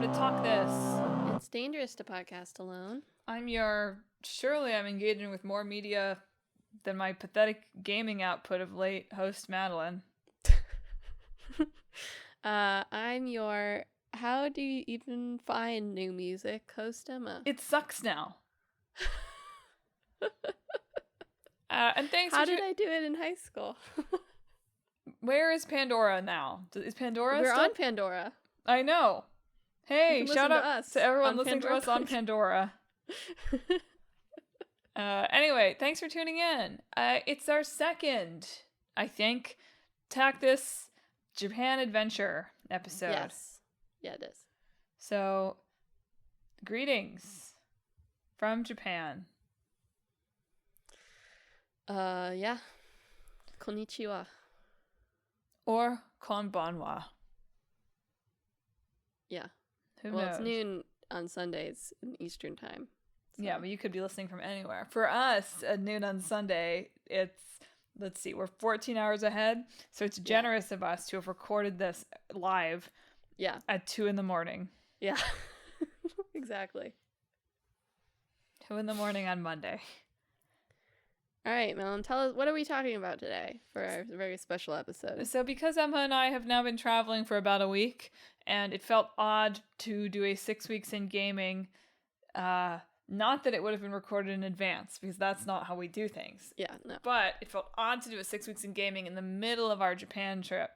to Talk This. It's dangerous to podcast alone. Surely I'm engaging with more media than my pathetic gaming output of late, host Madelyn. I'm your how do you even find new music, host Emma. It sucks now. And thanks How did I do it in high school? Where is Pandora now? Is Pandora We're still? on Pandora. I know. Hey, shout out to everyone listening to us on Pandora. Anyway, thanks for tuning in. It's our second, I think, Talk This Japan Adventure episode. Yes. Yeah, it is. So, greetings from Japan. Yeah. Konnichiwa. Or konbanwa. Yeah. Who Well, knows? it's noon on Sundays in Eastern time. So. Yeah, but you could be listening from anywhere. For us, at noon on Sunday, it's, let's see, we're 14 hours ahead. So it's generous of us to have recorded this live at 2 a.m. Yeah. Exactly. 2 a.m. on Monday. All right, Madelyn, tell us, what are we talking about today for our very special episode? So because Emma and I have now been traveling for about a week, and it felt odd to do a 6 weeks in gaming, not that it would have been recorded in advance, because that's not how we do things. Yeah, no. But it felt odd to do a 6 weeks in gaming in the middle of our Japan trip,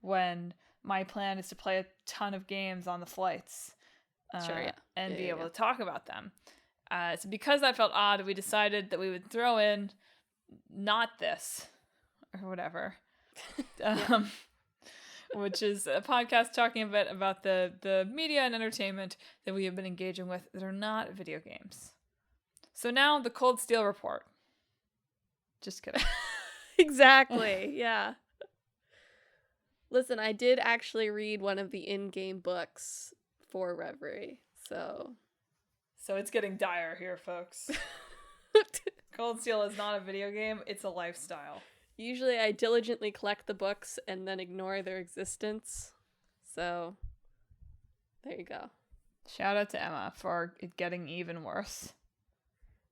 when my plan is to play a ton of games on the flights. And be able to talk about them. So because that felt odd, we decided that we would throw in not this or whatever, which is a podcast talking a bit about the media and entertainment that we have been engaging with that are not video games. So now the Cold Steel Report. Just kidding. Exactly. Yeah. Listen, I did actually read one of the in-game books for Reverie, so it's getting dire here, folks. Cold Steel is not a video game, it's a lifestyle. Usually I diligently collect the books and then ignore their existence. So, there you go. Shout out to Emma for it getting even worse.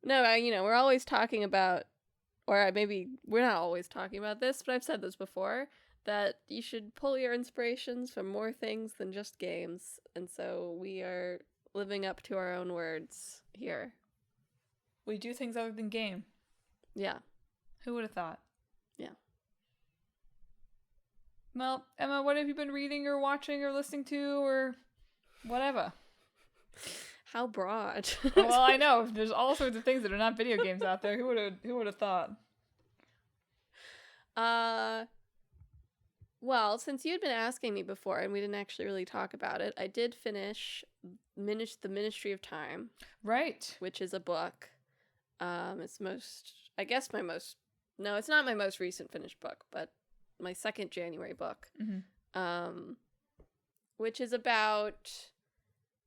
No, we're always talking about, or maybe we're not always talking about this, but I've said this before, that you should pull your inspirations from more things than just games. And so we are living up to our own words here. We do things other than game. Yeah. Who would have thought? Yeah. Well, Emma, what have you been reading or watching or listening to or whatever? How broad. Well, I know. There's all sorts of things that are not video games out there. Who would have thought? Well, since you had been asking me before and we didn't actually really talk about it, I did finish The Ministry of Time. Right. Which is a book. It's it's not my most recent finished book, but my second January book. Mm-hmm. Which is about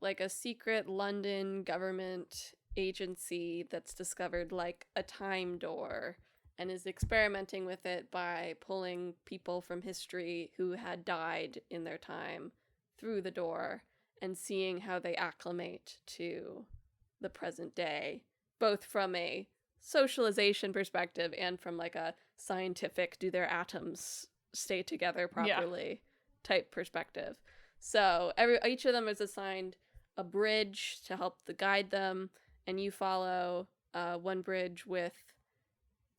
like a secret London government agency that's discovered like a time door and is experimenting with it by pulling people from history who had died in their time through the door and seeing how they acclimate to the present day, both from a socialization perspective and from like a scientific, do their atoms stay together properly type perspective. So each of them is assigned a bridge to help guide them, and you follow one bridge with,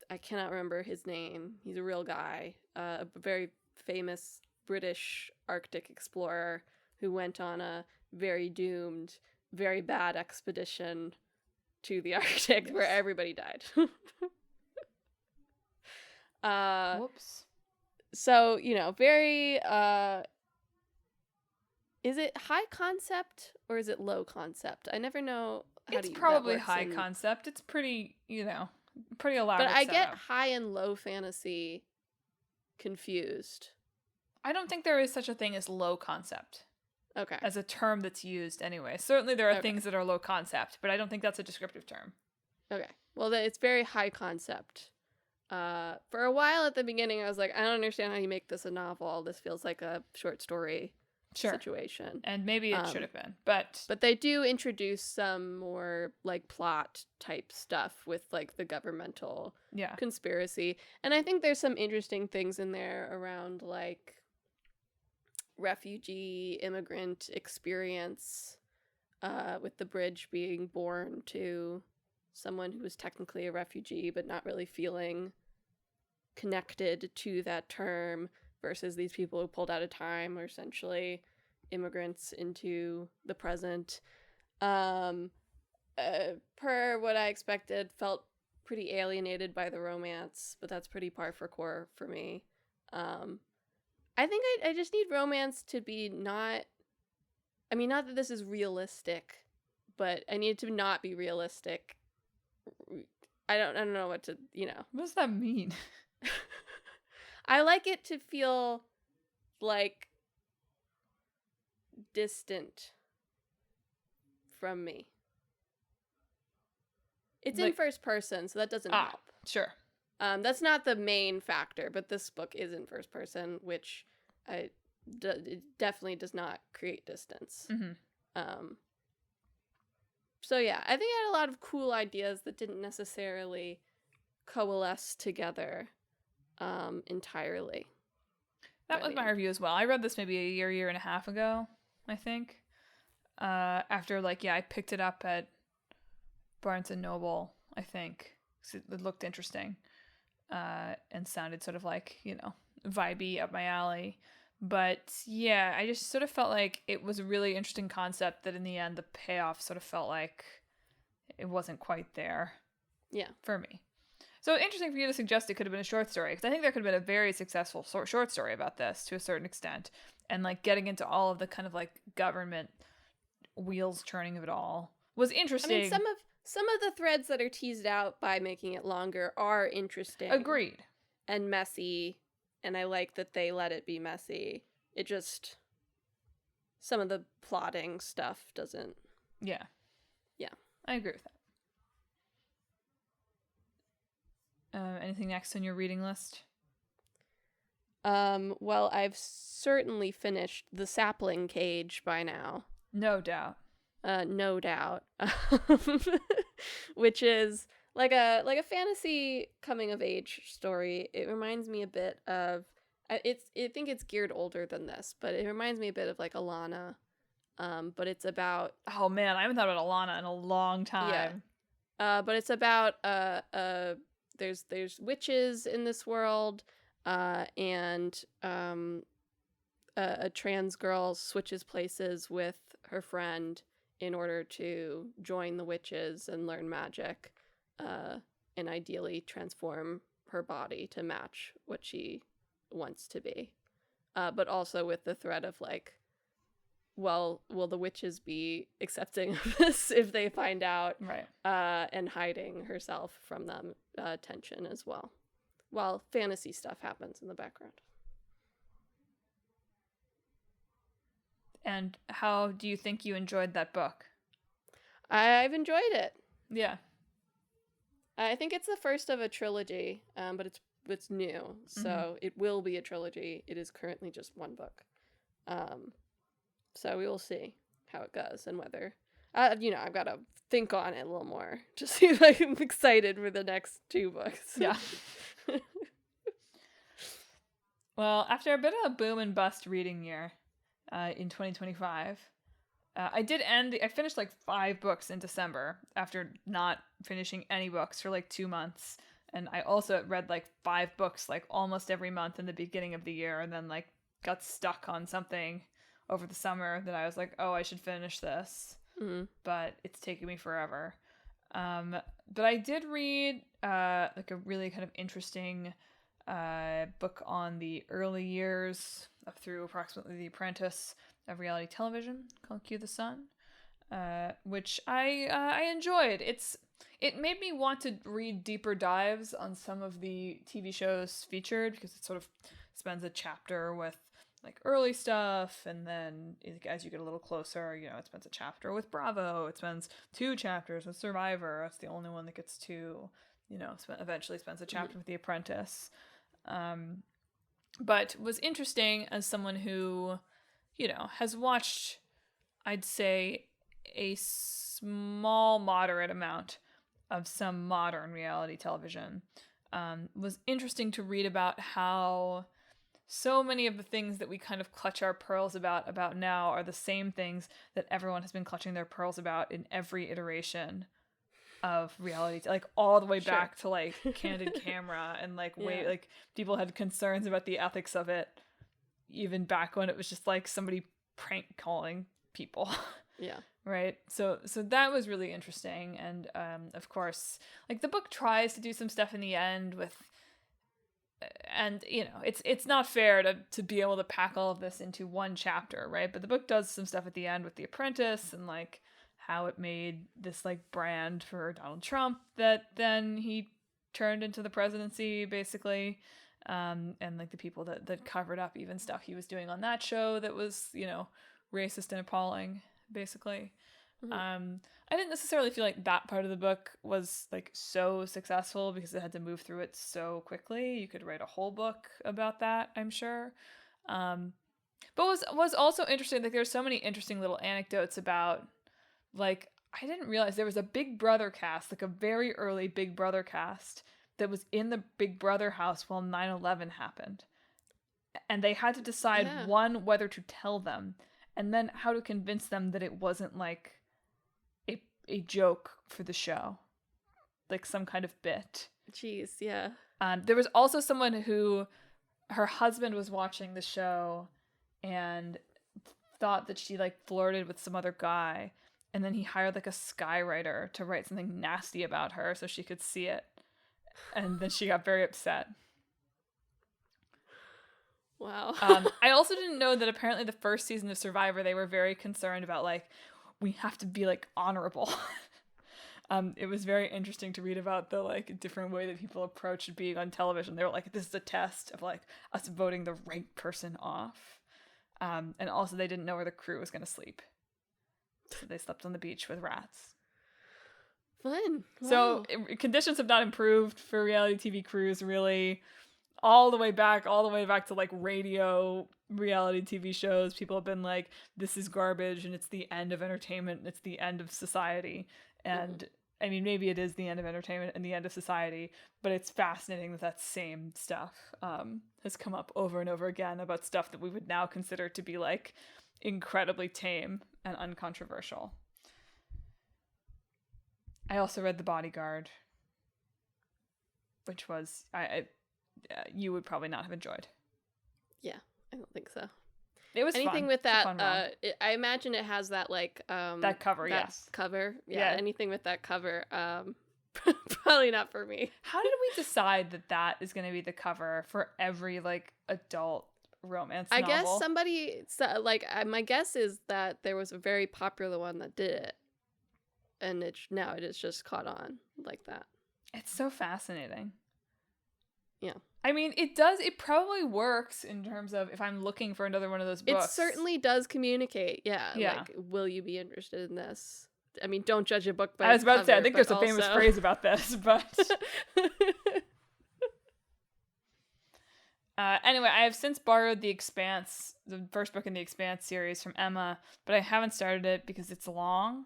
I cannot remember his name. He's a real guy, a very famous British Arctic explorer who went on a very doomed, very bad expedition to the Arctic where everybody died. Whoops. So, very, is it high concept or is it low concept? I never know how it's probably high concept. It's pretty, pretty elaborate. But I get high and low fantasy confused. I don't think there is such a thing as low concept. Okay. As a term that's used anyway. Certainly there are things that are low concept, but I don't think that's a descriptive term. Okay. Well, it's very high concept. For a while at the beginning, I was like, I don't understand how you make this a novel. This feels like a short story situation. And maybe it should have been, but they do introduce some more like plot type stuff with like the governmental conspiracy. And I think there's some interesting things in there around like refugee immigrant experience, with the bridge being born to someone who was technically a refugee but not really feeling connected to that term, versus these people who pulled out of time are essentially immigrants into the present. Per what I expected, felt pretty alienated by the romance, but that's pretty par for course for me. I think I just need romance to be not that this is realistic, but I need it to not be realistic. I don't know what to, What does that mean? I like it to feel like distant from me. It's in first person, so that doesn't help. Sure. That's not the main factor, but this book is in first person, which it definitely does not create distance. So yeah, I think I had a lot of cool ideas that didn't necessarily coalesce together entirely. That was my review as well. I read this maybe a year and a half ago, I think. After I picked it up at Barnes and Noble, I think, 'cause it looked interesting, and sounded sort of vibey up my alley. But yeah, I just sort of felt like it was a really interesting concept that in the end the payoff sort of felt like it wasn't quite there. Yeah, for me. So interesting for you to suggest it could have been a short story, because I think there could have been a very successful short story about this to a certain extent, and getting into all of the kind of government wheels turning of it all was interesting. I mean, some of the threads that are teased out by making it longer are interesting. Agreed. And messy, and I like that they let it be messy. It just, some of the plotting stuff doesn't. Yeah. I agree with that. Anything next on your reading list? Well, I've certainly finished The Sapling Cage by now. No doubt. No doubt. Which is like a fantasy coming of age story. It reminds me a bit of I think it's geared older than this, but it reminds me a bit of Alana. But it's about, oh man, I haven't thought about Alana in a long time. Yeah. But it's about there's witches in this world, and a trans girl switches places with her friend in order to join the witches and learn magic, and ideally transform her body to match what she wants to be. But also with the threat of well, will the witches be accepting of this if they find out? Right. And hiding herself from them, tension as well, while fantasy stuff happens in the background. And how do you think you enjoyed that book? I've enjoyed it. Yeah. I think it's the first of a trilogy, but it's new, so it will be a trilogy. It is currently just one book. So we will see how it goes and whether, I've got to think on it a little more to see if I'm excited for the next two books. Yeah. Well, after a bit of a boom and bust reading year in 2025, I finished 5 books in December after not finishing any books for 2 months. And I also read 5 books almost every month in the beginning of the year, and then got stuck on something over the summer that I was oh, I should finish this. Mm-hmm. But it's taken me forever. But I did read a really kind of interesting book on the early years up through approximately The Apprentice of reality television called Cue the Sun, which I enjoyed. It made me want to read deeper dives on some of the TV shows featured, because it sort of spends a chapter with early stuff, and then as you get a little closer, it spends a chapter with Bravo, it spends 2 chapters with Survivor, that's the only one that gets 2, eventually spends a chapter with The Apprentice. But was interesting as someone who, has watched, I'd say, a small, moderate amount of some modern reality television, was interesting to read about how so many of the things that we kind of clutch our pearls about now are the same things that everyone has been clutching their pearls about in every iteration of reality, like all the way back to like Candid Camera, and like like people had concerns about the ethics of it even back when it was just like somebody prank calling people. Right. So that was really interesting. And of course, like the book tries to do some stuff in the end with, and it's not fair to be able to pack all of this into one chapter, right? But the book does some stuff at the end with The Apprentice and like how it made this like brand for Donald Trump that then he turned into the presidency, basically. And like the people that covered up even stuff he was doing on that show that was, racist and appalling, basically. Mm-hmm. I didn't necessarily feel like that part of the book was like so successful because it had to move through it so quickly. You could write a whole book about that, I'm sure. But was also interesting, like there's so many interesting little anecdotes about, like, I didn't realize there was a Big Brother cast, like a very early Big Brother cast that was in the Big Brother house while 9/11 happened. And they had to decide, one, whether to tell them, and then how to convince them that it wasn't like a joke for the show, like some kind of bit. Jeez, yeah. There was also someone who, her husband was watching the show and thought that she like flirted with some other guy, and then he hired like a skywriter to write something nasty about her so she could see it, and then she got very upset. Wow. I also didn't know that apparently the first season of Survivor, they were very concerned about like, we have to be like honorable. It was very interesting to read about the like different way that people approached being on television. They were like, this is a test of like us voting the right person off. And also they didn't know where the crew was going to sleep. So they slept on the beach with rats. Fun. Wow. So conditions have not improved for reality TV crews, really. All the way back to like radio reality TV shows. People have been like, this is garbage and it's the end of entertainment and it's the end of society. And I mean, maybe it is the end of entertainment and the end of society, but it's fascinating that same stuff has come up over and over again about stuff that we would now consider to be like incredibly tame and uncontroversial. I also read The Bodyguard, which was you would probably not have enjoyed. Yeah, I don't think so. It was anything fun. With that. I imagine it has that like that cover. Yes, cover. Yeah, anything with that cover. Probably not for me. How did we decide that is going to be the cover for every like adult romance novel? I guess somebody like my guess is that there was a very popular one that did it, and now it is just caught on like that. It's so fascinating. Yeah. I mean, it probably works in terms of if I'm looking for another one of those books. It certainly does communicate. Yeah. Like, will you be interested in this? I mean, don't judge a book by I was about to say, I think there's a famous phrase about this, but... Anyway, I have since borrowed The Expanse, the first book in the Expanse series from Emma, but I haven't started it because it's long.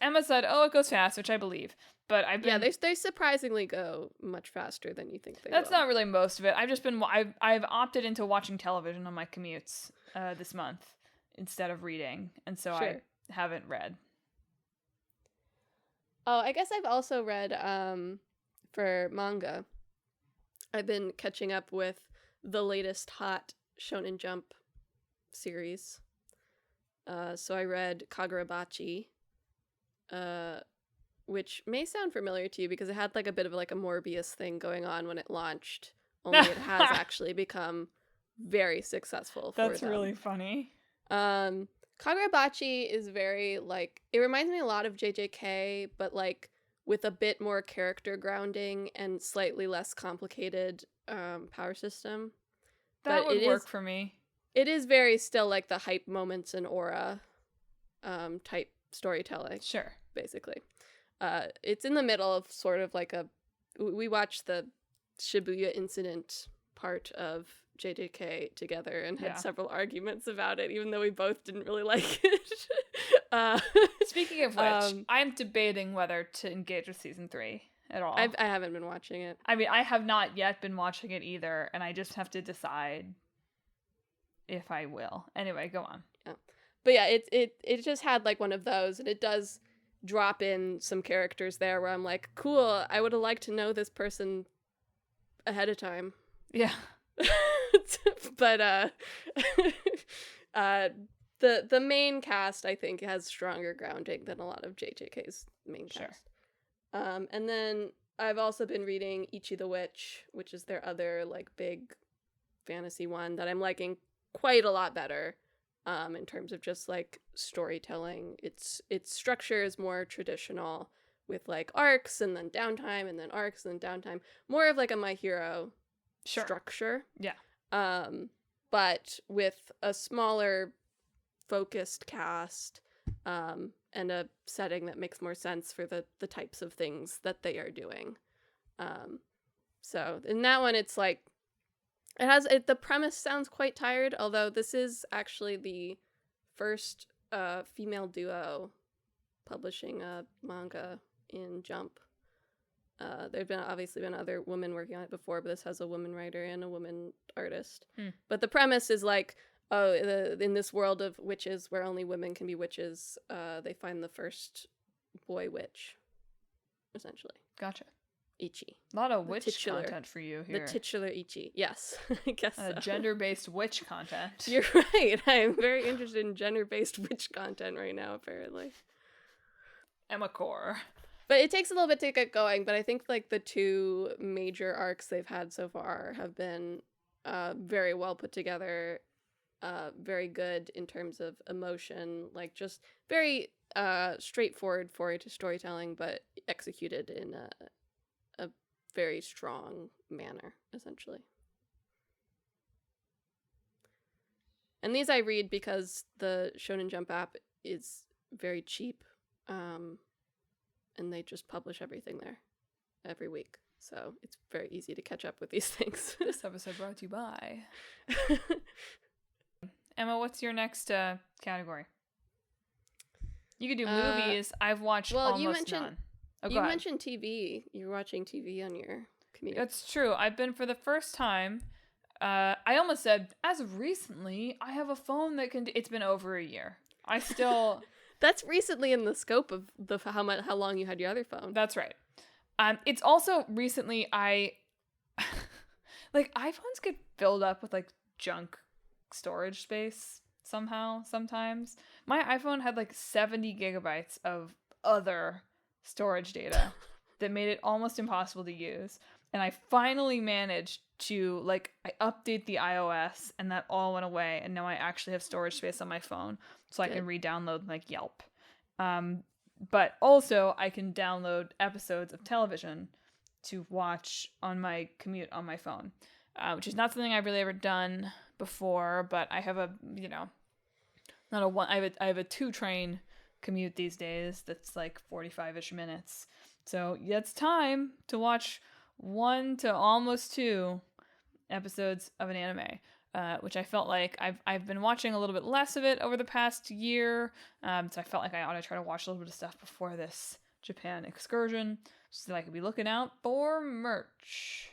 Emma said, it goes fast, which I believe. But they surprisingly go much faster than you think they That's not really most of it. I've opted into watching television on my commutes this month instead of reading, and so I haven't read. Oh, I guess I've also read for manga. I've been catching up with the latest hot Shonen Jump series. So I read Kagurabachi, which may sound familiar to you because it had like a bit of like a Morbius thing going on when it launched. Only it has actually become very successful for That's them. really funny. Kagurabachi is very like, it reminds me a lot of JJK, but like with a bit more character grounding and slightly less complicated power system. That would work for me. It is very still like the hype moments and aura type storytelling. Sure. Basically. It's in the middle of sort of like we watched the Shibuya incident part of JJK together and had several arguments about it, even though we both didn't really like it. Speaking of which, I'm debating whether to engage with season 3 at all. I haven't been watching it. I mean, I have not yet been watching it either, and I just have to decide if I will. Anyway, go on. Yeah. But yeah, it just had like one of those, and it does drop in some characters there where I'm like, cool, I would have liked to know this person ahead of time. Yeah. But the main cast, I think, has stronger grounding than a lot of JJK's main cast. And then I've also been reading Ichi the Witch, which is their other like big fantasy one that I'm liking quite a lot better. In terms of just like storytelling, its structure is more traditional with like arcs and then downtime and then arcs and then downtime, more of like a My Hero structure. Yeah. But with a smaller focused cast, and a setting that makes more sense for the types of things that they are doing. So in that one, it's like, the premise sounds quite tired, although this is actually the first female duo publishing a manga in Jump. There've been obviously been other women working on it before, but this has a woman writer and a woman artist. But the premise is like, in this world of witches where only women can be witches, they find the first boy witch, essentially. Gotcha. Ichi. A lot of witch content for you here. The titular Ichi. Yes, I guess so. Gender-based witch content. You're right. I am very interested in gender-based witch content right now, apparently. Emma Core. But it takes a little bit to get going, but I think like the 2 major arcs they've had so far have been very well put together, very good in terms of emotion, like just very straightforward storytelling, but executed in a very strong manner, essentially. And these I read because the Shonen Jump app is very cheap, and they just publish everything there every week. So it's very easy to catch up with these things. This episode brought to you by... Emma, what's your next category? You could do movies. I've watched almost none. You mentioned TV. You're watching TV on your commute. That's true. I've been for the first time. I almost said, as of recently, I have a phone that can... It's been over a year. I still... That's recently in the scope of how long you had your other phone. That's right. It's also recently like iPhones get filled up with like junk storage space sometimes. My iPhone had like 70 gigabytes of other storage data that made it almost impossible to use. And I finally managed to I update the iOS and that all went away. And now I actually have storage space on my phone so I can re-download like Yelp. But also I can download episodes of television to watch on my commute on my phone, which is not something I've really ever done before, but I have I have a 2-train commute these days that's like 45-ish minutes. So it's time to watch 1 to almost 2 episodes of an anime, which I felt like I've been watching a little bit less of it over the past year. So I felt like I ought to try to watch a little bit of stuff before this Japan excursion so that I could be looking out for merch.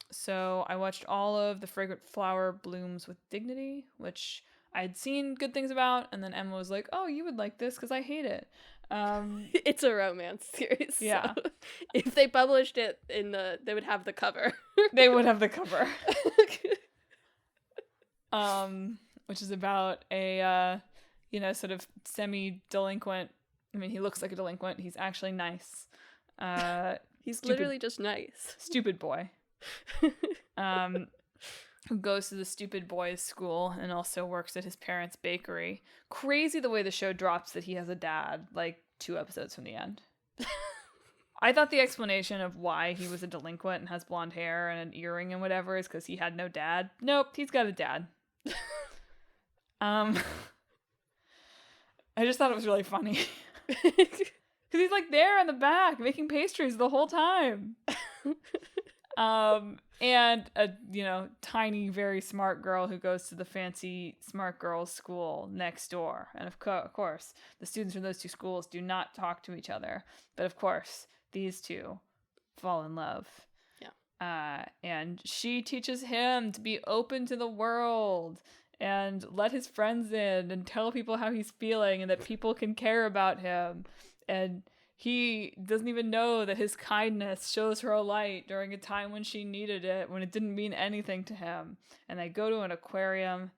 So I watched all of The Fragrant Flower Blooms with Dignity, which I had seen good things about, and then Emma was like, oh, you would like this because I hate it. It's a romance series. Yeah. So if they published it they would have the cover. They would have the cover. Which is about a, sort of semi-delinquent. I mean, he looks like a delinquent. He's actually nice. He's literally just nice. Stupid boy. Who goes to the stupid boys' school and also works at his parents' bakery. Crazy the way the show drops that he has a dad, 2 episodes from the end. I thought the explanation of why he was a delinquent and has blonde hair and an earring and whatever is because he had no dad. Nope, he's got a dad. I just thought it was really funny. Because he's there in the back making pastries the whole time. And a, tiny, very smart girl who goes to the fancy smart girls school next door. And of course, the students from those two schools do not talk to each other. But of course, these two fall in love. Yeah. And she teaches him to be open to the world and let his friends in and tell people how he's feeling and that people can care about him. And he doesn't even know that his kindness shows her a light during a time when she needed it, when it didn't mean anything to him. And they go to an aquarium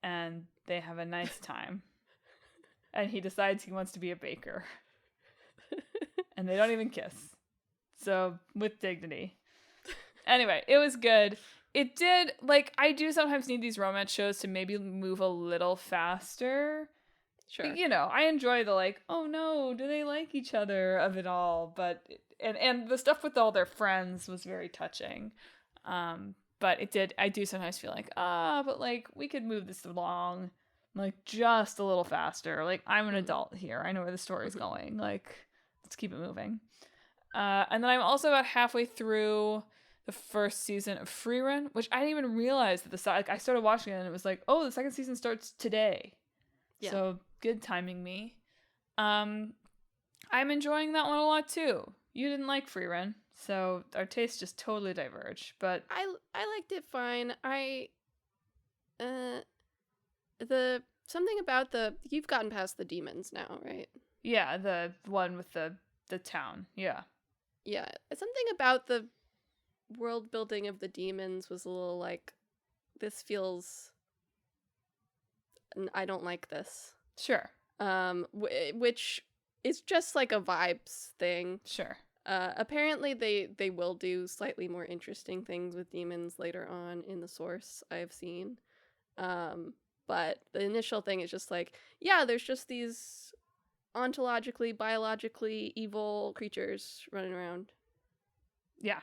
and they have a nice time. And he decides he wants to be a baker. And they don't even kiss. So, with dignity. Anyway, it was good. It did, I do sometimes need these romance shows to maybe move a little faster. Sure. I enjoy the oh no, do they like each other of it all, but and the stuff with all their friends was very touching. But I do sometimes feel but we could move this along just a little faster. I'm an adult here. I know where the story's going. Let's keep it moving. And then I'm also about halfway through the first season of Free Run, which I didn't even realize that I started watching it and it was the second season starts today. Yeah. So good timing me. I'm enjoying that one a lot too. You didn't like Free Run, so our tastes just totally diverge. But I liked it fine. Something about you've gotten past the demons now, right? Yeah, the one with the town. Yeah. Yeah, something about the world building of the demons was a little this feels. I don't like this. Sure. Which is just a vibes thing. Sure. Apparently they will do slightly more interesting things with demons later on in the source I've seen. But the initial thing is just there's just these ontologically, biologically evil creatures running around. Yeah.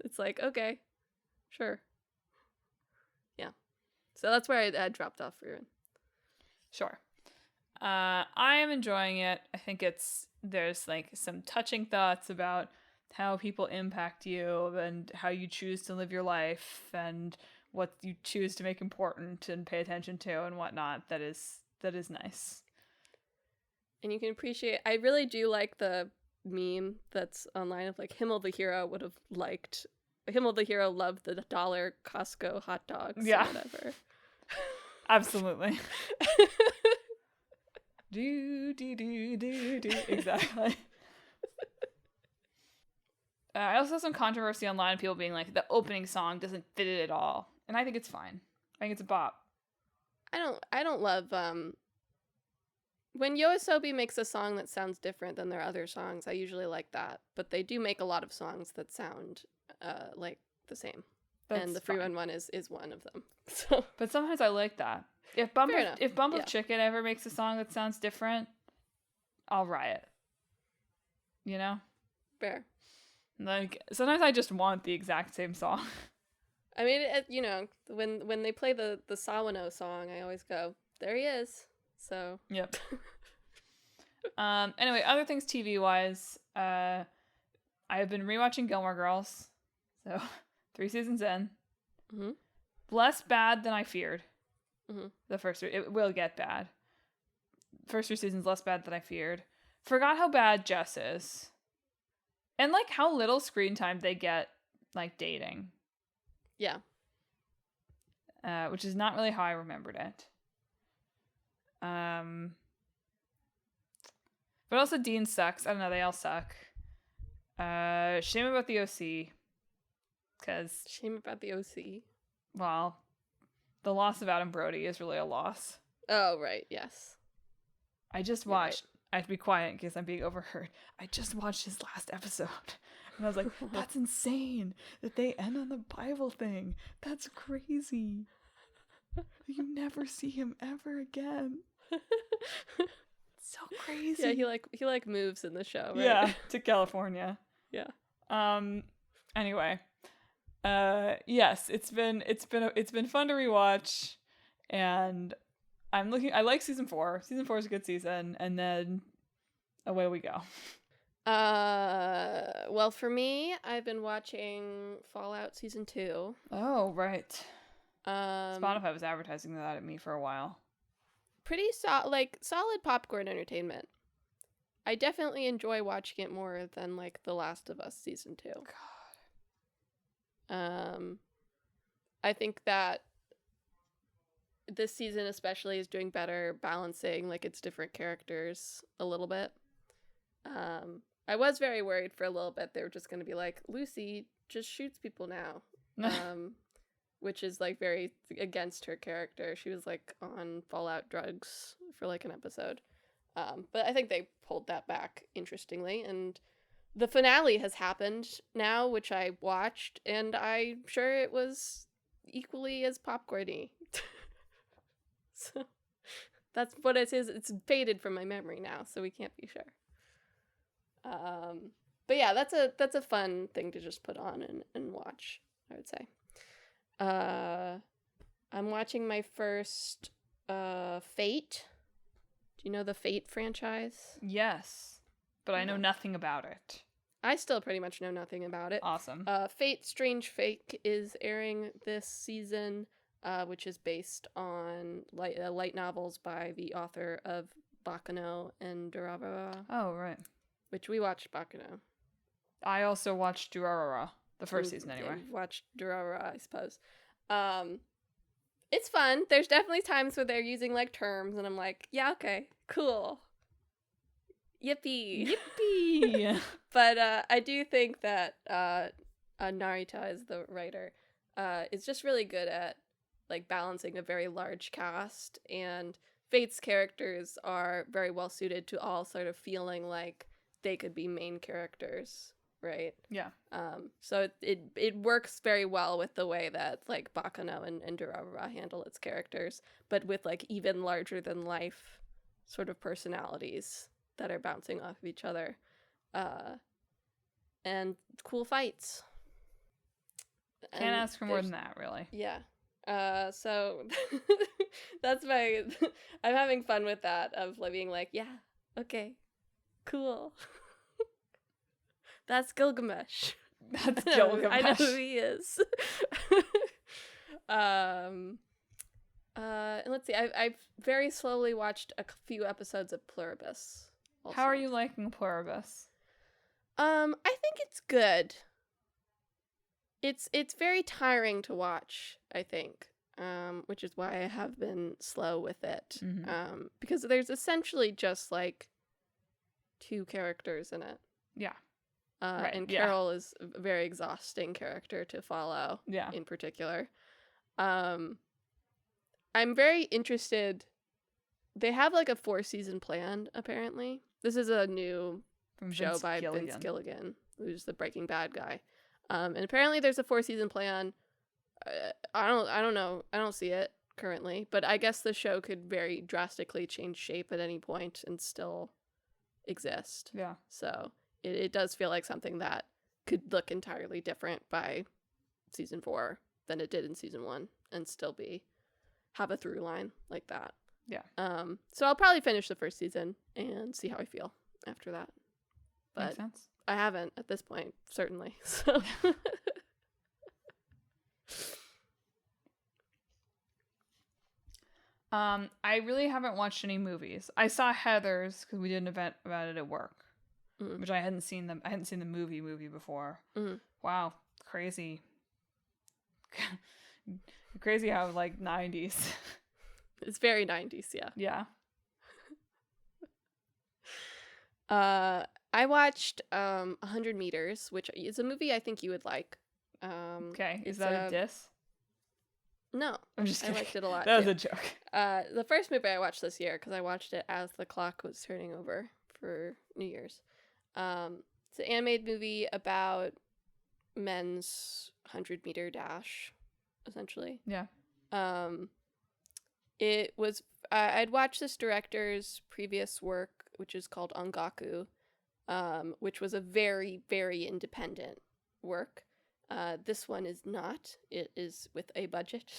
It's okay, sure. Yeah. So that's where I dropped off for you. Sure. I am enjoying it. I think there's some touching thoughts about how people impact you and how you choose to live your life and what you choose to make important and pay attention to and whatnot. That is nice. And you can appreciate, I really do like the meme that's online of Himmel the hero would have liked, Himmel the hero loved the $1 Costco hot dogs. Yeah. Or whatever. Absolutely. do. Exactly. I also saw some controversy online, people being the opening song doesn't fit it at all. And I think it's fine. I think it's a bop. I don't love, when YOASOBI makes a song that sounds different than their other songs, I usually like that. But they do make a lot of songs that sound, the same. And the Free Run one is one of them. So. But sometimes I like that. If Bump of Chicken ever makes a song that sounds different, I'll riot. You know? Fair. Sometimes I just want the exact same song. I mean, when they play the Sawano song, I always go, there he is. So. Yep. Anyway, other things TV-wise, I have been rewatching Gilmore Girls. So, 3 seasons in. Mm-hmm. Less bad than I feared. Mm-hmm. The first 3, it will get bad. First 3 seasons less bad than I feared. Forgot how bad Jess is. And how little screen time they get dating. Yeah. Which is not really how I remembered it. But also Dean sucks. I don't know, they all suck. Shame about the OC. Shame about the OC. Well, the loss of Adam Brody is really a loss. Oh, right, yes. I just watched... Right. I have to be quiet in case I'm being overheard. I just watched his last episode. And I was like, that's insane that they end on the Bible thing. That's crazy. You never see him ever again. So crazy. Yeah, he moves in the show, right? Yeah, to California. Yeah. Anyway. Yes, it's been fun to rewatch, and I like season 4. Season 4 is a good season, and then away we go. Well, for me, I've been watching Fallout Season 2. Oh, right. Um, Spotify was advertising that at me for a while. Pretty solid popcorn entertainment. I definitely enjoy watching it more than like The Last of Us Season 2. God. I think that this season especially is doing better balancing like its different characters a little bit. I was very worried for a little bit they were just going to be like, Lucy just shoots people now. Which is like very against her character. She was like on Fallout drugs for like an episode. But I think they pulled that back interestingly, and the finale has happened now, which I watched, and I'm sure it was equally as popcorny. So that's what it is. It's faded from my memory now, so we can't be sure. But yeah, that's a fun thing to just put on and watch, I would say. I'm watching my first Fate. Do you know the Fate franchise? Yes, but I know nothing about it. I still pretty much know nothing about it. Awesome. Fate Strange Fate is airing this season, which is based on light novels by the author of Bakano and Durarara. Oh, right. Which we watched Bakano. I also watched Durarara, the first season anyway. Watched Durarara, I suppose. It's fun. There's definitely times where they're using like terms, and I'm like, yeah, okay, cool. Yippee. Yippee. But I do think that Narita is the writer. Is just really good at like balancing a very large cast, and Fate's characters are very well suited to all sort of feeling like they could be main characters, right? Yeah. So it works very well with the way that like Bakano and Durarara handle its characters, but with like even larger than life sort of personalities that are bouncing off of each other. And cool fights. Can't ask for more than that, really. Yeah. So that's I'm having fun with that, of being like, yeah, okay, cool. That's Gilgamesh. That's Gilgamesh. I know who he is. And let's see. I've very slowly watched a few episodes of Pluribus. Also. How are you liking Pluribus? I think it's good. It's very tiring to watch, I think. Which is why I have been slow with it. Mm-hmm. Because there's essentially just like two characters in it. Yeah. Right, and Carol is a very exhausting character to follow. Yeah. In particular. I'm very interested. They have like a 4-season plan, apparently. This is a new show by Vince Gilligan, who's the Breaking Bad guy. And apparently there's a 4-season plan. I don't know. I don't see it currently, but I guess the show could very drastically change shape at any point and still exist. Yeah. So it does feel like something that could look entirely different by season 4 than it did in season 1 and still have a through line like that. Yeah. So I'll probably finish the first season and see how I feel after that. But makes sense. I haven't at this point, certainly. So I really haven't watched any movies. I saw Heathers because we did an event about it at work, which I hadn't seen the movie before. Wow, crazy. Crazy how like 90s. It's very 90s, yeah. Yeah. I watched 100 Meters, which is a movie I think you would like. Okay, is that a diss? No, I'm just kidding. I liked it a lot. That was a joke. The first movie I watched this year, because I watched it as the clock was turning over for New Year's. It's an animated movie about men's 100-meter dash, essentially. Yeah. It was I'd watched this director's previous work, which is called Ongaku, which was a very, very independent work. This one is not. It is with a budget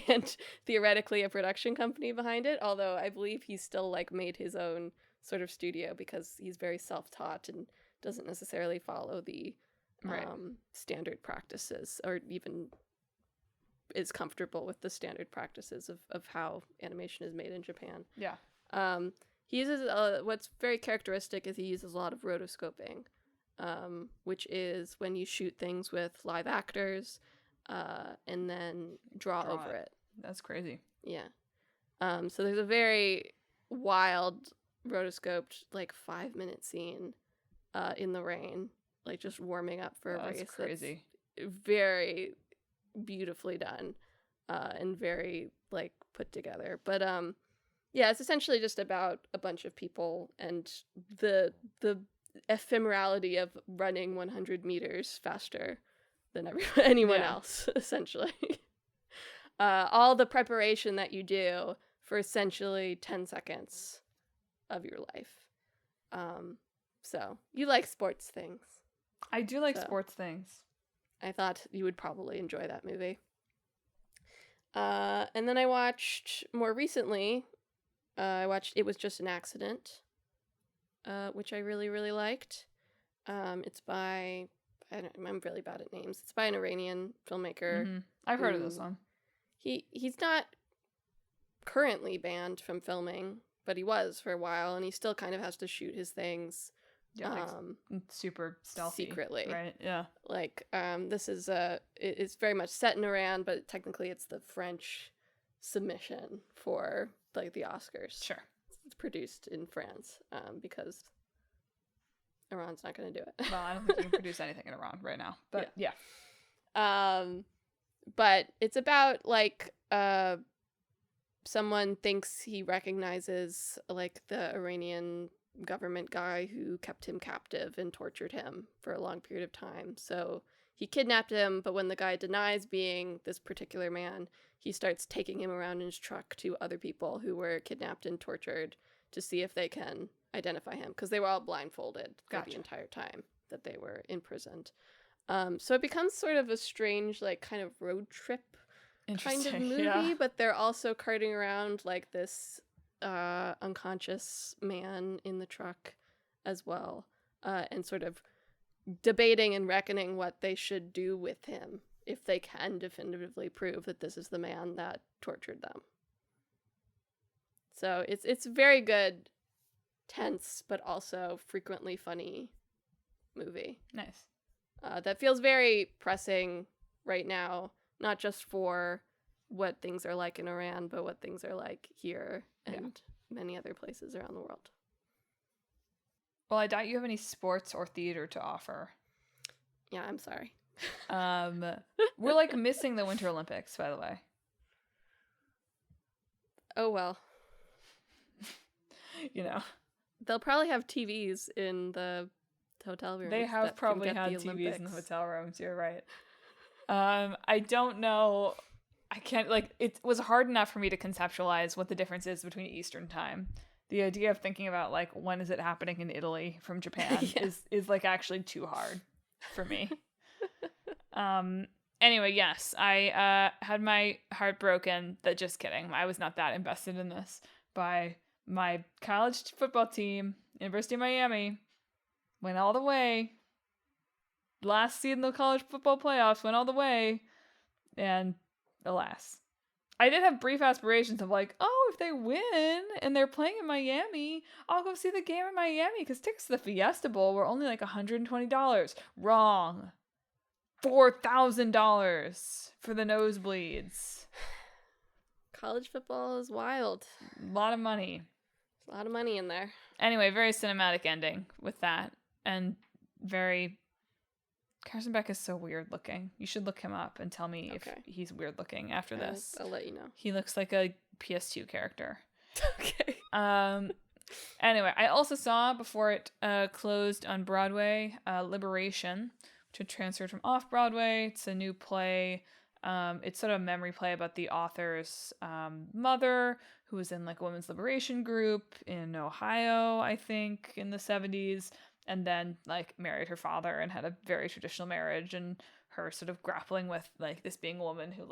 and theoretically a production company behind it, although I believe he's still like made his own sort of studio because he's very self-taught and doesn't necessarily follow the standard practices, or even is comfortable with the standard practices of how animation is made in Japan. Yeah. He uses what's very characteristic is he uses a lot of rotoscoping, which is when you shoot things with live actors and then draw over it. That's crazy. Yeah. So there's a very wild rotoscoped 5-minute scene in the rain, just warming up for a race. That's crazy. That's very beautifully done and very put together. But yeah, it's essentially just about a bunch of people and the ephemerality of running 100 meters faster than anyone else, essentially. All the preparation that you do for essentially 10 seconds of your life. So you like sports things. I do like sports things. I thought you would probably enjoy that movie. And then I watched more recently, It Was Just an Accident, which I really, really liked. It's by, I'm really bad at names. It's by an Iranian filmmaker. Mm-hmm. I've heard of this one. He's not currently banned from filming, but he was for a while, and he still kind of has to shoot his things. Yeah, super stealthy. Secretly. Right, yeah. This is it's very much set in Iran, but technically it's the French submission for, the Oscars. Sure. It's produced in France, because Iran's not going to do it. Well, I don't think you can produce anything in Iran right now, but yeah. But it's about, someone thinks he recognizes, the Iranian government guy who kept him captive and tortured him for a long period of time. So he kidnapped him, but when the guy denies being this particular man, he starts taking him around in his truck to other people who were kidnapped and tortured to see if they can identify him, because they were all blindfolded for the entire time that they were imprisoned. So it becomes sort of a strange, kind of road trip kind of movie, but they're also carting around this unconscious man in the truck as well, and sort of debating and reckoning what they should do with him if they can definitively prove that this is the man that tortured them. So it's very good, tense, but also frequently funny movie. Nice. That feels very pressing right now, not just for what things are like in Iran, but what things are like here and many other places around the world. Well, I doubt you have any sports or theater to offer. Yeah, I'm sorry. We're missing the Winter Olympics, by the way. Oh, well. They'll probably have TVs in the hotel rooms. They have probably had TVs in the hotel rooms, you're right. I don't know. I can't, it was hard enough for me to conceptualize what the difference is between Eastern time. The idea of thinking about, when is it happening in Italy from Japan is actually too hard for me. Anyway, yes, I had my heart broken. Just kidding. I was not that invested in this. By my college football team, University of Miami, went all the way. Last seed in the college football playoffs, went all the way. And alas. I did have brief aspirations of if they win and they're playing in Miami, I'll go see the game in Miami, because tickets to the Fiesta Bowl were only $120. Wrong. $4,000 for the nosebleeds. College football is wild. A lot of money. A lot of money in there. Anyway, very cinematic ending with that. And very... Carson Beck is so weird looking. You should look him up and tell me if he's weird looking after this. I'll let you know. He looks like a PS2 character. Okay. Anyway, I also saw, before it closed on Broadway, Liberation, which had transferred from off-Broadway. It's a new play. It's sort of a memory play about the author's mother, who was in a women's liberation group in Ohio, I think, in the 70s. And then, married her father and had a very traditional marriage, and her sort of grappling with, this being a woman who,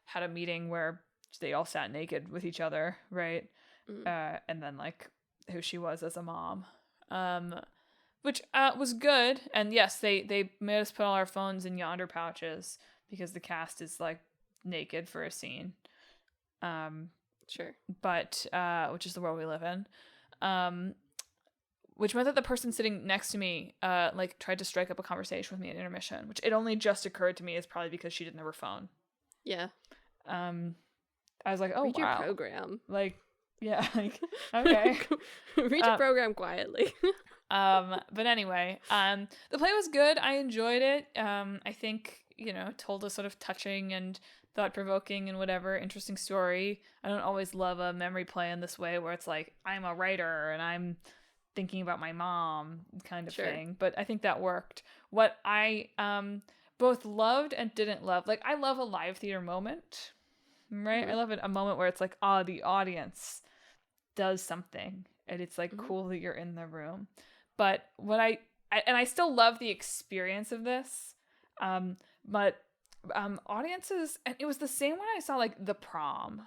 had a meeting where they all sat naked with each other, right? Mm-hmm. And then, who she was as a mom. which was good. And yes, they made us put all our phones in yonder pouches because the cast is like naked for a scene. Sure. But which is the world we live in. Which meant that the person sitting next to me like tried to strike up a conversation with me at intermission, which it only just occurred to me is probably because she didn't have her phone. Yeah. I was like, oh, read wow. your program. Like, yeah, like, okay. Read your program quietly. But anyway, the play was good. I enjoyed it. I think, told a sort of touching and thought-provoking and whatever interesting story. I don't always love a memory play in this way where it's like, I'm a writer and I'm thinking about my mom kind of thing. But I think that worked. What I both loved and didn't love, like, I love a live theater moment, right? I love a moment where it's like, the audience does something and it's like cool that you're in the room. But what I still love the experience of this, but audiences, and it was the same when I saw like The Prom,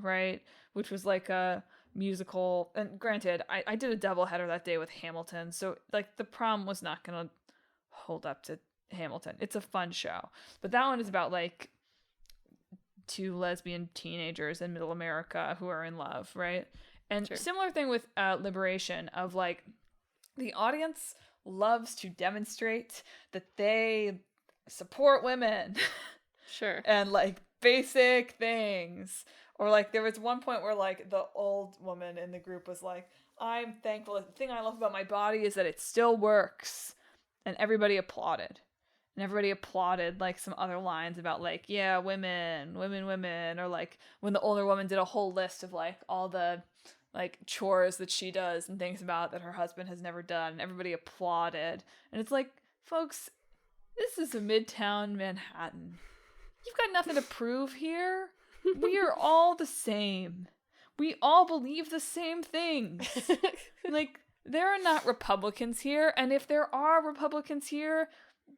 right, which was like a musical, and granted I did a doubleheader that day with Hamilton, so like The Prom was not gonna hold up to Hamilton. It's a fun show, but that one is about like two lesbian teenagers in middle America who are in love, right? And similar thing with Liberation, of like the audience loves to demonstrate that they support women. Sure. And like basic things. Or like there was one point where like the old woman in the group was like, I'm thankful. The thing I love about my body is that it still works. And everybody applauded. And everybody applauded like some other lines about like, yeah, women. Or like when the older woman did a whole list of like all the like chores that she does and things about that her husband has never done. And everybody applauded. And it's like, folks, this is a Midtown Manhattan. You've got nothing to prove here. We are all the same. We all believe the same things. Like, there are not Republicans here, and if there are Republicans here,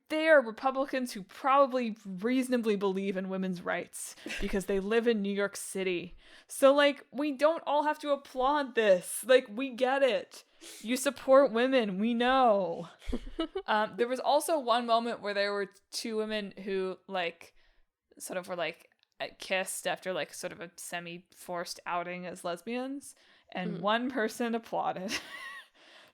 they are Republicans who probably reasonably believe in women's rights because they live in New York City. So, like, we don't all have to applaud this. Like, we get it. You support women. We know. There was also one moment where there were two women who, like, sort of were, like, kissed after, like, sort of a semi-forced outing as lesbians. And one person applauded.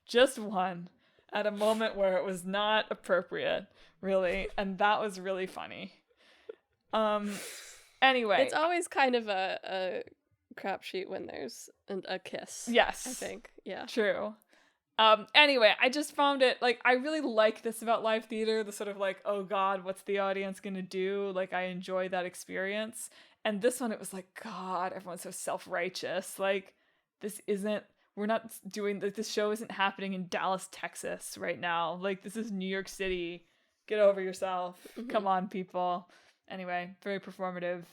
Just one. At a moment where it was not appropriate, really. And that was really funny. Anyway. It's always kind of a crapshoot when there's a kiss. Yes. I think. Yeah. True. Anyway, I just found it, like, I really like this about live theater, the sort of like, oh God, what's the audience gonna do? Like, I enjoy that experience. And this one, it was like, God, everyone's so self-righteous. Like, we're not doing, this show isn't happening in Dallas, Texas right now. Like, this is New York City. Get over yourself. Come on, people. Anyway, very performative.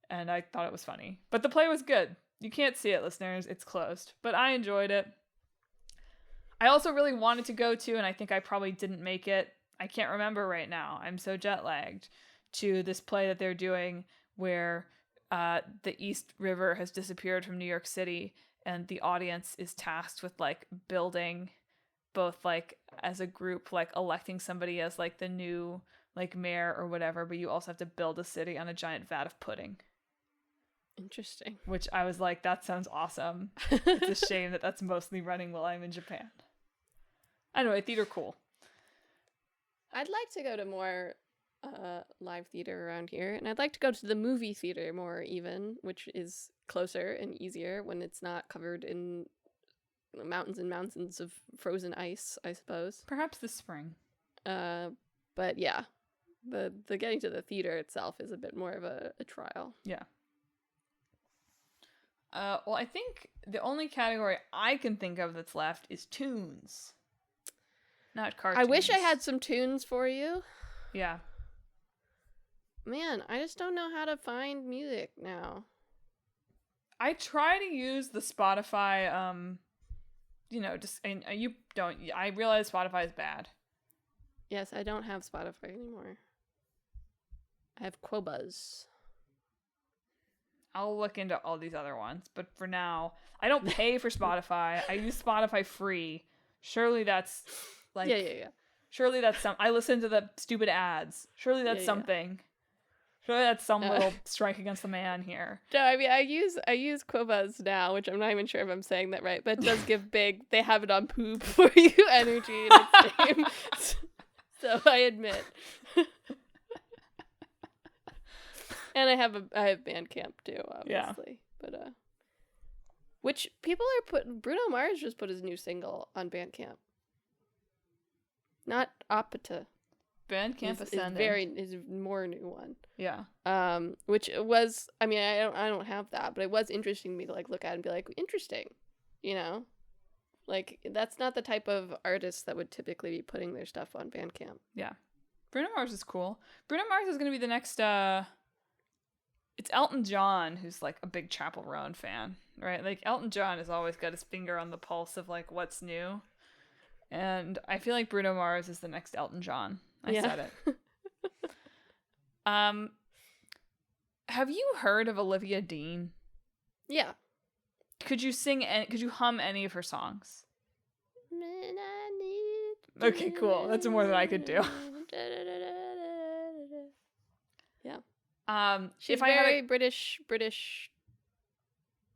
And I thought it was funny. But the play was good. You can't see it, listeners. It's closed. But I enjoyed it. I also really wanted to go to, and I think I probably didn't make it, I can't remember right now, I'm so jet lagged, to this play that they're doing where the East River has disappeared from New York City, and the audience is tasked with like building, both like as a group, like electing somebody as like the new like mayor or whatever, but you also have to build a city on a giant vat of pudding. Interesting. Which I was like, that sounds awesome. It's a shame that that's mostly running while I'm in Japan. Anyway, theater cool. I'd like to go to more live theater around here, and I'd like to go to the movie theater more even, which is closer and easier when it's not covered in mountains and mountains of frozen ice, I suppose. Perhaps this spring. But yeah, the getting to the theater itself is a bit more of a trial. Yeah. Well, I think the only category I can think of that's left is tunes. Not cartoons. I wish I had some tunes for you. Yeah. Man, I just don't know how to find music now. I try to use the Spotify, and you don't. I realize Spotify is bad. Yes, I don't have Spotify anymore. I have Qobuz. I'll look into all these other ones, but for now, I don't pay for Spotify. I use Spotify free. Surely that's Like, yeah. Surely that's I listen to the stupid ads. Surely that's something. Surely that's some little strike against the man here. No, I mean, I use Quobuz now, which I'm not even sure if I'm saying that right, but it does give big, they have it on poop for you energy in its name. So I admit. And I have Bandcamp too, obviously. Yeah. But which people are Bruno Mars just put his new single on Bandcamp. Not Apata. Bandcamp Ascending. Is more new one. Yeah. Which was, I mean, I don't have that, but it was interesting to me to like look at and be like, interesting, you know, like that's not the type of artist that would typically be putting their stuff on Bandcamp. Yeah. Bruno Mars is cool. Bruno Mars is gonna be the next. It's Elton John who's like a big Chapel Roan fan, right? Like Elton John has always got his finger on the pulse of like what's new, and I feel like Bruno Mars is the next Elton John. I said it. Have you heard of Olivia Dean? Yeah. Could you hum any of her songs? Okay, cool. That's more than I could do. Yeah. She's very British.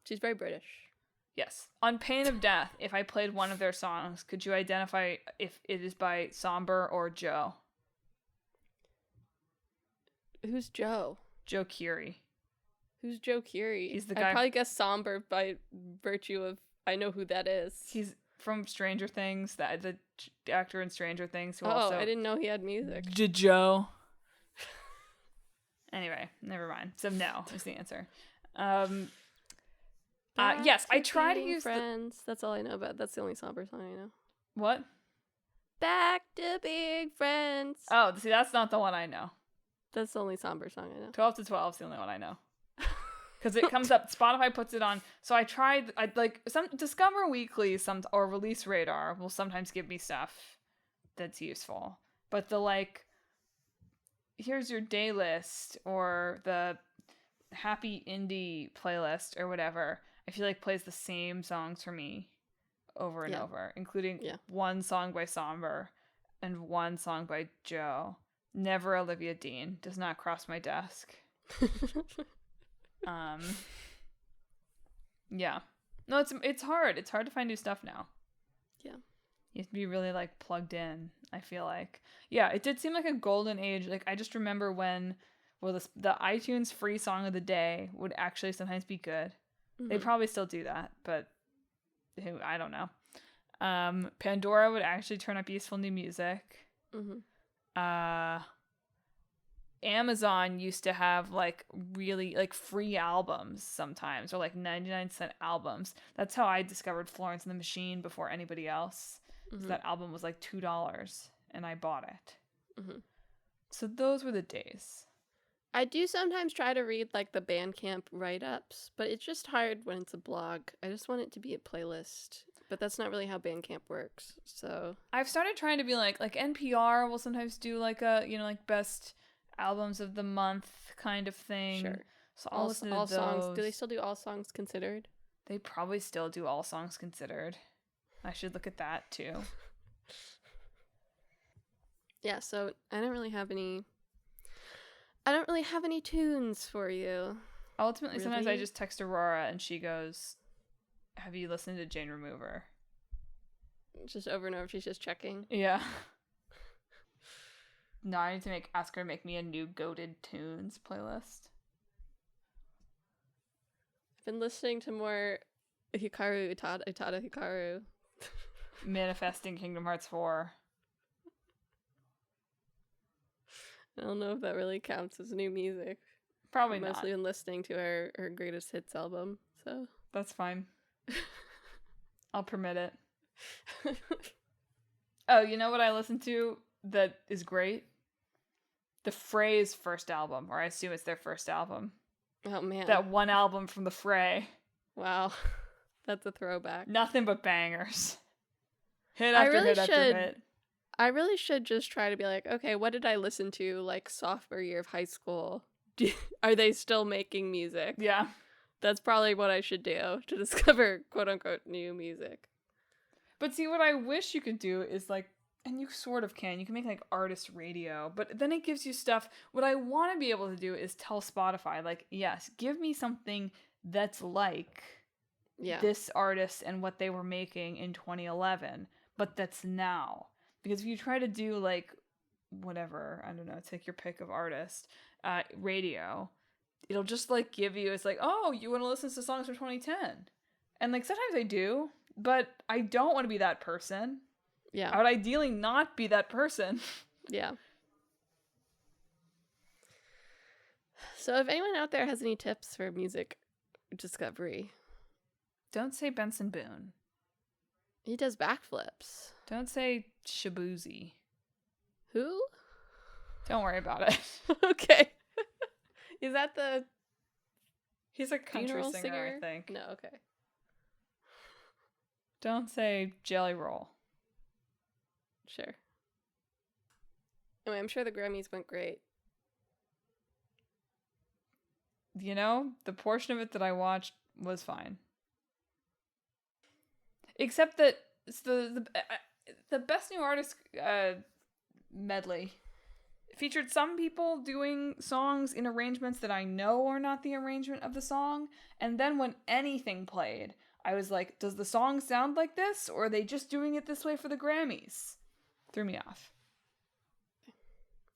She's very British. Yes. On pain of death, if I played one of their songs, could you identify if it is by Somber or Joe? Who's Joe? Joe Keery. Who's Joe Keery? He's the guy. I probably guess Somber by virtue of I know who that is. He's from Stranger Things, the actor in Stranger Things. Who I didn't know he had music. Joe. Anyway, never mind. So no is the answer. Yes, I try to use friends. That's all I know about. That's the only Somber song I know. What? Back to being friends. Oh, see, that's not the one I know. That's the only Somber song I know. 12 to 12 is the only one I know. Because it comes up, Spotify puts it on. So I like some Discover Weekly, or Release Radar will sometimes give me stuff that's useful. But the like, here's your day list or the happy indie playlist or whatever, I feel like plays the same songs for me over and over, including one song by Somber and one song by Joe. Never Olivia Dean. Does not cross my desk. Yeah. No, it's hard. It's hard to find new stuff now. Yeah. You have to be really like plugged in, I feel like. Yeah, it did seem like a golden age. Like I just remember when the iTunes free song of the day would actually sometimes be good. Mm-hmm. They probably still do that, but I don't know. Pandora would actually turn up useful new music. Mm-hmm. Amazon used to have like really like free albums sometimes, or like 99-cent albums. That's how I discovered Florence and the Machine before anybody else. Mm-hmm. So that album was like $2 and I bought it. Mm-hmm. So those were the days. I do sometimes try to read like the Bandcamp write-ups, but it's just hard when it's a blog. I just want it to be a playlist. But that's not really how Bandcamp works. So I've started trying to be like NPR will sometimes do like a, like best albums of the month kind of thing. Sure. So I'll listen to all those. Songs. Do they still do All Songs Considered? They probably still do All Songs Considered. I should look at that too. Yeah, so I don't really have any tunes for you. Ultimately, really? Sometimes I just text Aurora and she goes, "Have you listened to Jane Remover?" Just over and over, she's just checking. Yeah. No, I need to ask her to make me a new Goated Tunes playlist. I've been listening to more Hikaru Utada Hikaru. Manifesting Kingdom Hearts 4. I don't know if that really counts as new music. Probably not. I've mostly been listening to her greatest hits album, so that's fine. I'll permit it. Oh, you know what I listened to that is great? The Fray's first album, or I assume it's their first album. Oh man. That one album from the Fray. Wow. That's a throwback. Nothing but bangers. Hit after hit after hit. I really should just try to be like, okay, what did I listen to like sophomore year of high school? Are they still making music? Yeah. That's probably what I should do to discover quote unquote new music. But see, what I wish you could do is like And you sort of can. You can make like artist radio, but then it gives you stuff. What I want to be able to do is tell Spotify, like, yes, give me something that's like this artist and what they were making in 2011, but that's now. Because if you try to do like whatever, I don't know, take your pick of artist, radio, it'll just like give you, it's like, oh, you want to listen to songs from 2010. And like sometimes I do, but I don't want to be that person. Yeah. I would ideally not be that person. Yeah. So if anyone out there has any tips for music discovery. Don't say Benson Boone. He does backflips. Don't say Shabuzi. Who? Don't worry about it. Okay. Is that the... He's a country singer, I think. No, okay. Don't say Jelly Roll. Sure. Anyway, I'm sure the Grammys went great. You know, the portion of it that I watched was fine. Except that it's the Best New Artist medley featured some people doing songs in arrangements that I know are not the arrangement of the song, and then when anything played, I was like, does the song sound like this, or are they just doing it this way for the Grammys? Threw me off.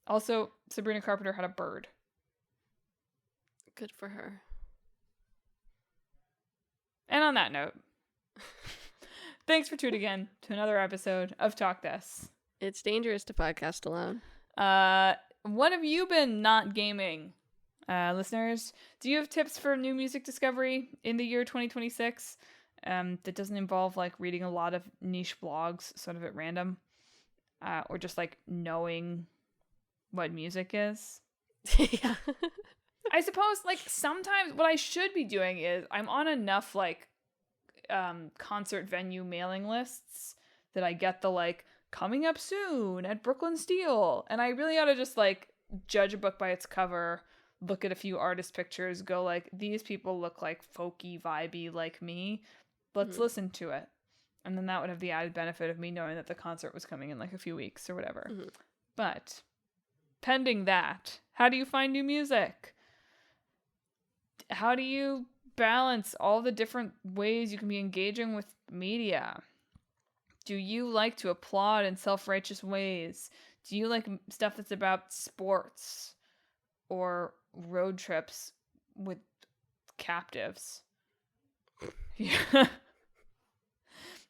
Also, Sabrina Carpenter had a bird. Good for her. And on that note, thanks for tuning in to another episode of Talk This. It's dangerous to podcast alone. What have you been not gaming, listeners? Do you have tips for new music discovery in the year 2026 that doesn't involve like reading a lot of niche blogs sort of at random, or just like knowing what music is? Yeah. I suppose like sometimes what I should be doing is I'm on enough like concert venue mailing lists that I get the like coming up soon at Brooklyn Steel, and I really ought to just like judge a book by its cover, look at a few artist pictures, go like, these people look like folky vibey like me, let's listen to it. And then that would have the added benefit of me knowing that the concert was coming in like a few weeks or whatever. But pending that, how do you find new music? How do you balance all the different ways you can be engaging with media? Do you like to applaud in self-righteous ways? Do you like stuff that's about sports or road trips with captives? Yeah.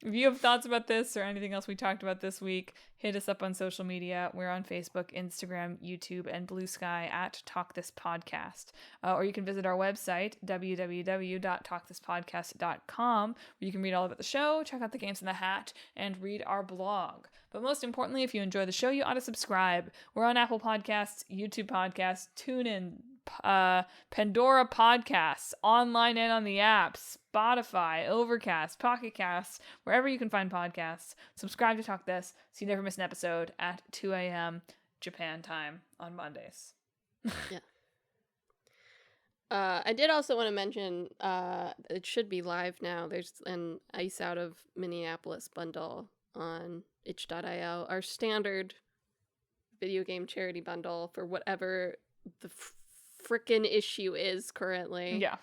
If you have thoughts about this or anything else we talked about this week, hit us up on social media. We're on Facebook, Instagram, YouTube, and Blue Sky at Talk This Podcast. Or you can visit our website, www.talkthispodcast.com, where you can read all about the show, check out the games in the hat, and read our blog. But most importantly, if you enjoy the show, you ought to subscribe. We're on Apple Podcasts, YouTube Podcasts, TuneIn, Pandora Podcasts, online and on the apps, Spotify, Overcast, Pocket Casts, wherever you can find podcasts. Subscribe to Talk This so you never miss an episode at 2 a.m. Japan time on Mondays. Yeah. I did also want to mention, it should be live now. There's an Ice Out of Minneapolis bundle on itch.io, our standard video game charity bundle for whatever the frickin' issue is currently. Yeah.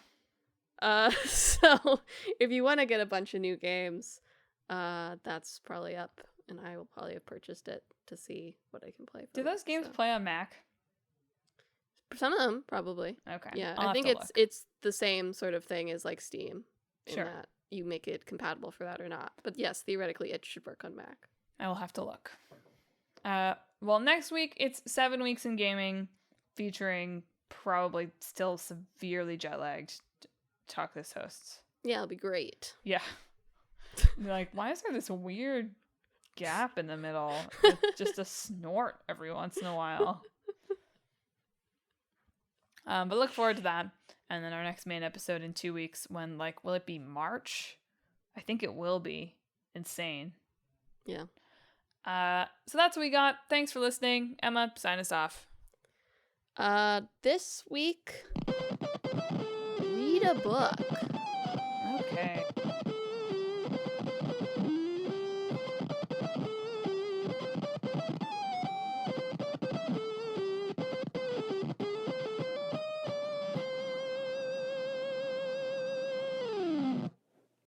So if you want to get a bunch of new games, that's probably up, and I will probably have purchased it to see what I can play. Do those games play on Mac? Some of them, probably. Okay. Yeah, I think it's the same sort of thing as like Steam. Sure. That you make it compatible for that or not. But yes, theoretically, it should work on Mac. I will have to look. Well, next week it's 7 weeks in gaming, featuring probably still severely jet-lagged Talk This hosts. Yeah, it'll be great. Yeah. Like, why is there this weird gap in the middle? It's just a snort every once in a while. But look forward to that. And then our next main episode in 2 weeks when, like, will it be March? I think it will be. Insane. Yeah. So that's what we got. Thanks for listening. Emma, sign us off. This week, read a book. Okay.